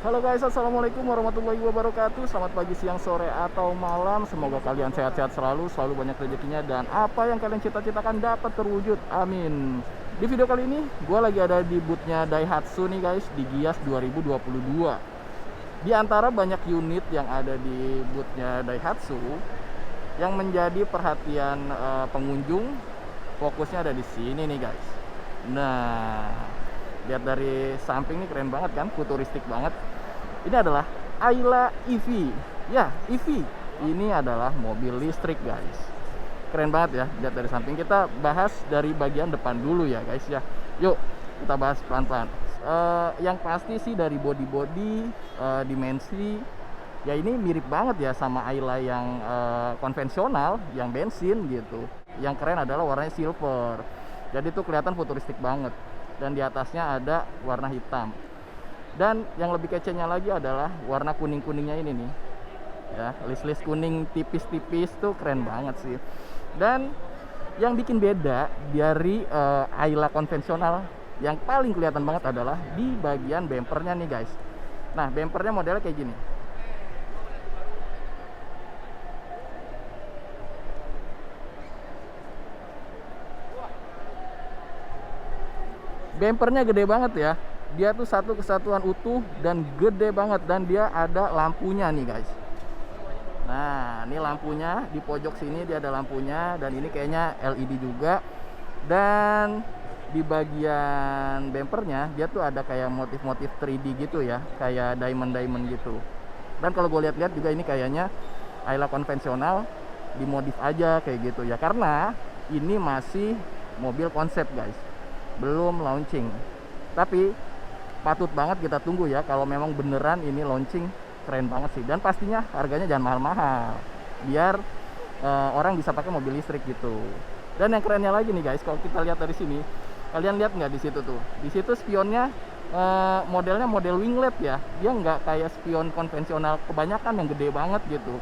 Halo guys, assalamualaikum warahmatullahi wabarakatuh. Selamat pagi, siang, sore, atau malam. Semoga kalian sehat-sehat selalu banyak rezekinya, dan apa yang kalian cita-citakan dapat terwujud. Amin. Di video kali ini, gue lagi ada di boothnya Daihatsu nih guys, di Gias 2022. Di antara banyak unit yang ada di boothnya Daihatsu, yang menjadi perhatian pengunjung, fokusnya ada di sini nih guys. Nah, lihat dari samping nih, keren banget kan, futuristik banget. Ini adalah Ayla EV. Ya, EV. Ini adalah mobil listrik guys. Keren banget ya. Lihat dari samping. Kita bahas dari bagian depan dulu ya guys ya. Yuk kita bahas pelan-pelan. Yang pasti sih dari body dimensi, ya ini mirip banget ya sama Ayla yang konvensional, yang bensin gitu. Yang keren adalah warnanya silver. Jadi tuh kelihatan futuristik banget. Dan di atasnya ada warna hitam. Dan yang lebih kecenya lagi adalah warna kuning-kuningnya ini nih ya, list-list kuning tipis-tipis tuh keren banget sih. Dan yang bikin beda dari Ayla konvensional, yang paling kelihatan banget adalah di bagian bempernya nih guys. Nah, bempernya modelnya kayak gini. Bempernya gede banget ya. Dia tuh satu kesatuan utuh dan gede banget, dan dia ada lampunya nih guys. Nah, ini lampunya di pojok sini, dia ada lampunya, dan ini kayaknya LED juga. Dan di bagian bempernya dia tuh ada kayak motif-motif 3D gitu ya, kayak diamond gitu. Dan kalau gue lihat-lihat juga ini kayaknya Ayla konvensional dimodif aja kayak gitu ya, karena ini masih mobil konsep guys, belum launching. Tapi patut banget kita tunggu ya, kalau memang beneran ini launching. Keren banget sih, dan pastinya harganya jangan mahal-mahal, biar orang bisa pakai mobil listrik gitu. Dan yang kerennya lagi nih guys, kalau kita lihat dari sini, kalian lihat nggak di situ tuh, di situ spionnya modelnya model winglet ya, dia nggak kayak spion konvensional kebanyakan yang gede banget gitu.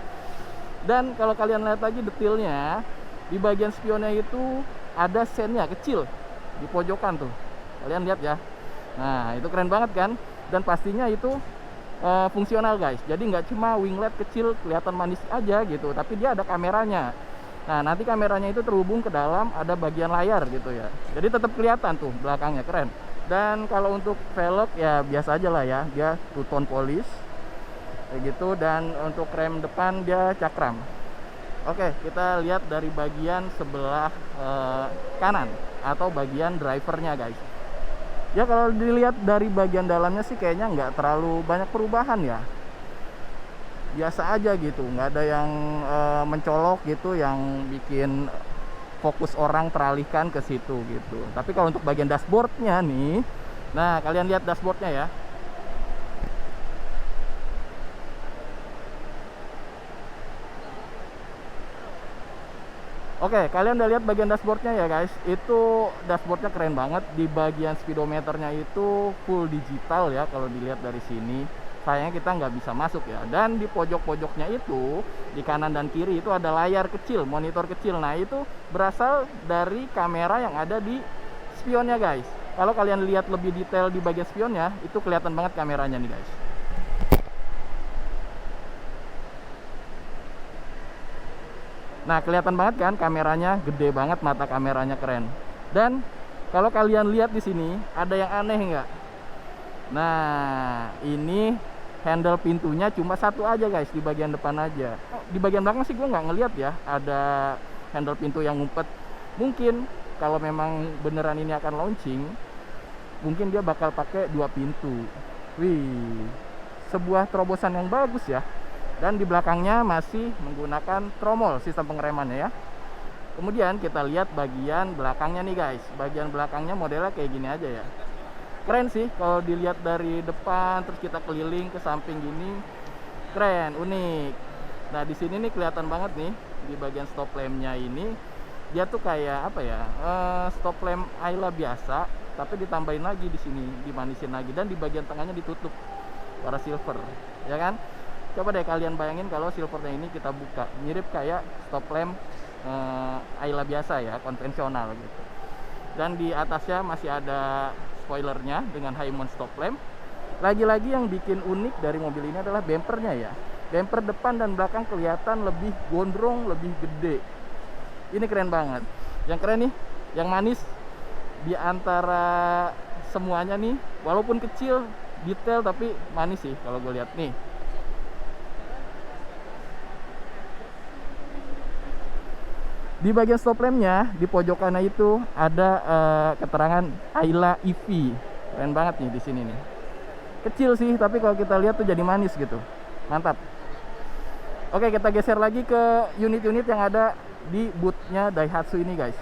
Dan kalau kalian lihat lagi detailnya, di bagian spionnya itu ada sennya kecil di pojokan tuh, kalian lihat ya. Nah, itu keren banget kan, dan pastinya itu fungsional guys. Jadi nggak cuma winglet kecil kelihatan manis aja gitu, tapi dia ada kameranya. Nah, nanti kameranya itu terhubung ke dalam, ada bagian layar gitu ya, jadi tetap kelihatan tuh belakangnya, keren. Dan kalau untuk velg ya biasa aja lah ya, dia two tone polish kayak gitu. Dan untuk rem depan dia cakram. Oke, kita lihat dari bagian sebelah kanan atau bagian drivernya guys. Ya, kalau dilihat dari bagian dalamnya sih kayaknya nggak terlalu banyak perubahan ya, biasa aja gitu, nggak ada yang mencolok gitu yang bikin fokus orang teralihkan ke situ gitu. Tapi kalau untuk bagian dashboardnya nih, nah kalian lihat dashboardnya ya. Oke, kalian udah lihat bagian dashboardnya ya guys. Itu dashboardnya keren banget. Di bagian speedometernya itu full digital ya, kalau dilihat dari sini. Sayangnya kita nggak bisa masuk ya. Dan di pojok-pojoknya itu, di kanan dan kiri itu ada layar kecil, monitor kecil. Nah, itu berasal dari kamera yang ada di spionnya guys. Kalau kalian lihat lebih detail di bagian spionnya, itu kelihatan banget kameranya nih guys. Nah, kelihatan banget kan kameranya, gede banget, mata kameranya keren. Dan kalau kalian lihat di sini, ada yang aneh nggak? Nah, ini handle pintunya cuma satu aja guys, di bagian depan aja. Di bagian belakang sih gue nggak ngeliat ya ada handle pintu yang ngumpet. Mungkin kalau memang beneran ini akan launching, mungkin dia bakal pakai dua pintu. Wih, sebuah terobosan yang bagus ya. Dan di belakangnya masih menggunakan tromol sistem pengeremannya ya. Kemudian kita lihat bagian belakangnya nih guys. Bagian belakangnya modelnya kayak gini aja ya. Keren sih kalau dilihat dari depan, terus kita keliling ke samping gini. Keren, unik. Nah, di sini nih kelihatan banget nih di bagian stop lampnya ini. Dia tuh kayak apa ya? Stop lamp Ayla biasa, tapi ditambahin lagi di sini, dimanisin lagi, dan di bagian tengahnya ditutup warna silver, ya kan? Coba deh kalian bayangin kalau silvernya ini kita buka, mirip kayak stop lamp Ayla biasa ya, konvensional gitu. Dan di atasnya masih ada spoilernya dengan high mount stop lamp. Lagi-lagi yang bikin unik dari mobil ini adalah bempernya ya. Bemper depan dan belakang kelihatan lebih gondrong, lebih gede. Ini keren banget. Yang keren nih, yang manis di antara semuanya nih, walaupun kecil, detail tapi manis sih kalau gue lihat nih. Di bagian stop lampnya di pojok kanan itu ada keterangan Ayla EV. Keren banget nih di sini nih. Kecil sih, tapi kalau kita lihat tuh jadi manis gitu. Mantap. Oke, kita geser lagi ke unit-unit yang ada di bootnya Daihatsu ini, guys.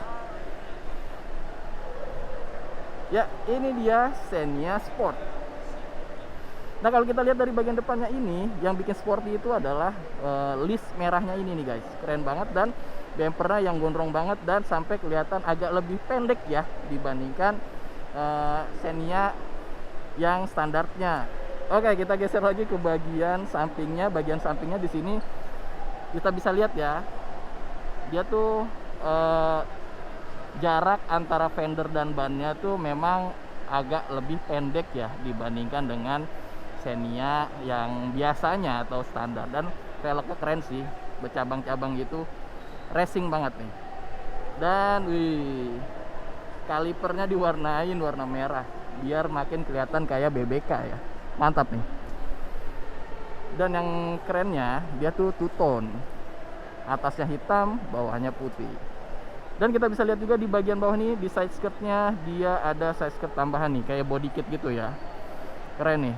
Ya, ini dia Xenia Sport. Nah, kalau kita lihat dari bagian depannya ini, yang bikin sporty itu adalah list merahnya ini nih, guys. Keren banget, dan bempernya yang gondrong banget dan sampai kelihatan agak lebih pendek ya dibandingkan Xenia yang standarnya. Oke, kita geser lagi ke bagian sampingnya. Bagian sampingnya di sini kita bisa lihat ya, dia tuh jarak antara fender dan bannya tuh memang agak lebih pendek ya dibandingkan dengan Xenia yang biasanya atau standar. Dan velgnya keren sih, bercabang-cabang gitu, racing banget nih. Dan wih, kalipernya diwarnain warna merah biar makin kelihatan kayak BBK ya. Mantap nih. Dan yang kerennya dia tuh two tone, atasnya hitam, bawahnya putih. Dan kita bisa lihat juga di bagian bawah nih, di side skirtnya dia ada side skirt tambahan nih, kayak body kit gitu ya. Keren nih.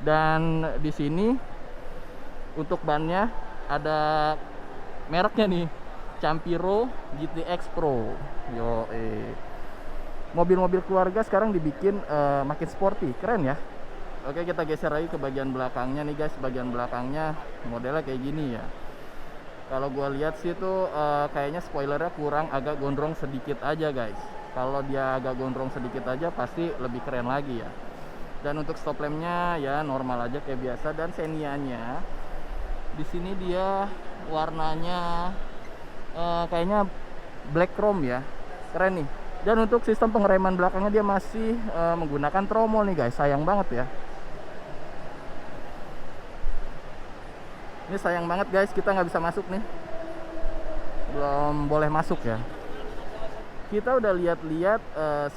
Dan di sini untuk bannya ada mereknya nih, Campiro GTX Pro. Yo, mobil-mobil keluarga sekarang dibikin makin sporty, keren ya. Oke, kita geser lagi ke bagian belakangnya nih, guys. Bagian belakangnya modelnya kayak gini ya. Kalau gua lihat sih tuh kayaknya spoilernya kurang, agak gondrong sedikit aja, guys. Kalau dia agak gondrong sedikit aja pasti lebih keren lagi ya. Dan untuk stop lampnya ya normal aja kayak biasa. Dan Xenia-nya di sini dia warnanya kayaknya black chrome ya, keren nih. Dan untuk sistem pengereman belakangnya dia masih menggunakan tromol nih, guys. Sayang banget ya. Ini sayang banget, guys, kita nggak bisa masuk nih, belum boleh masuk ya. Kita udah lihat-lihat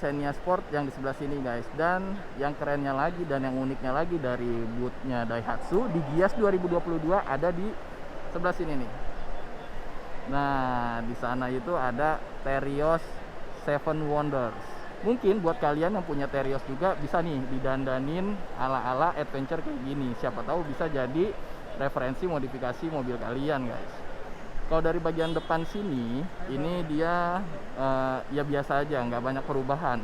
Xenia Sport yang di sebelah sini, guys. Dan yang kerennya lagi dan yang uniknya lagi dari bootnya Daihatsu di Gias 2022 ada di sebelah sini nih. Nah, di sana itu ada Terios Seven Wonders. Mungkin buat kalian yang punya Terios juga bisa nih didandanin ala-ala adventure kayak gini. Siapa tahu bisa jadi referensi modifikasi mobil kalian, guys. Kalau dari bagian depan sini, ini dia ya biasa aja, nggak banyak perubahan.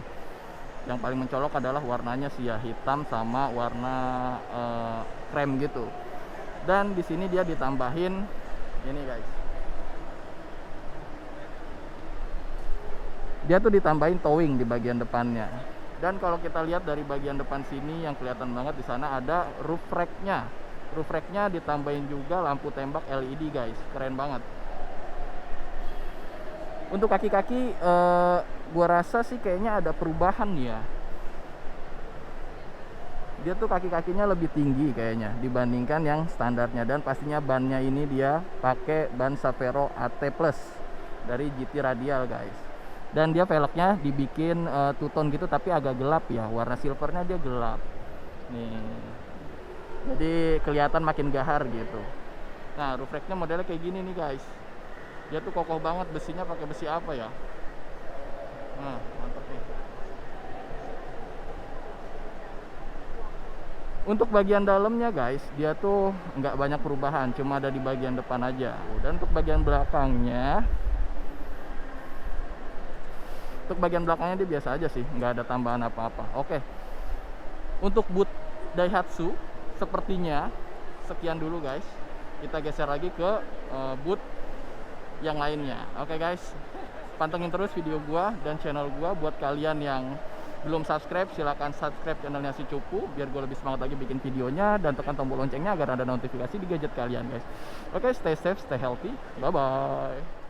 Yang paling mencolok adalah warnanya sih ya, hitam sama warna krem gitu. Dan di sini dia ditambahin ini, guys. Dia tuh ditambahin towing di bagian depannya. Dan kalau kita lihat dari bagian depan sini yang kelihatan banget di sana ada roof rack-nya. Roof rack-nya ditambahin juga lampu tembak LED, guys. Keren banget. Untuk kaki-kaki gua rasa sih kayaknya ada perubahan ya. Dia tuh kaki-kakinya lebih tinggi kayaknya dibandingkan yang standarnya. Dan pastinya bannya ini dia pakai ban Savero AT Plus dari GT Radial, guys. Dan dia velgnya dibikin two-tone gitu tapi agak gelap ya. Warna silvernya dia gelap. Nih. Jadi kelihatan makin gahar gitu. Nah, roof rack-nya modelnya kayak gini nih, guys. Dia tuh kokoh banget, besinya pakai besi apa ya? Nah, mantap nih. Untuk bagian dalamnya, guys, dia tuh nggak banyak perubahan, cuma ada di bagian depan aja. Dan untuk bagian belakangnya dia biasa aja sih, nggak ada tambahan apa-apa. Oke. Untuk boot Daihatsu sepertinya sekian dulu, guys. Kita geser lagi ke boot yang lainnya. Oke, guys, pantengin terus video gua dan channel gua. Buat kalian yang belum subscribe, silahkan subscribe channelnya si Cupu biar gue lebih semangat lagi bikin videonya. Dan tekan tombol loncengnya agar ada notifikasi di gadget kalian, guys. Oke, stay safe, stay healthy, bye bye.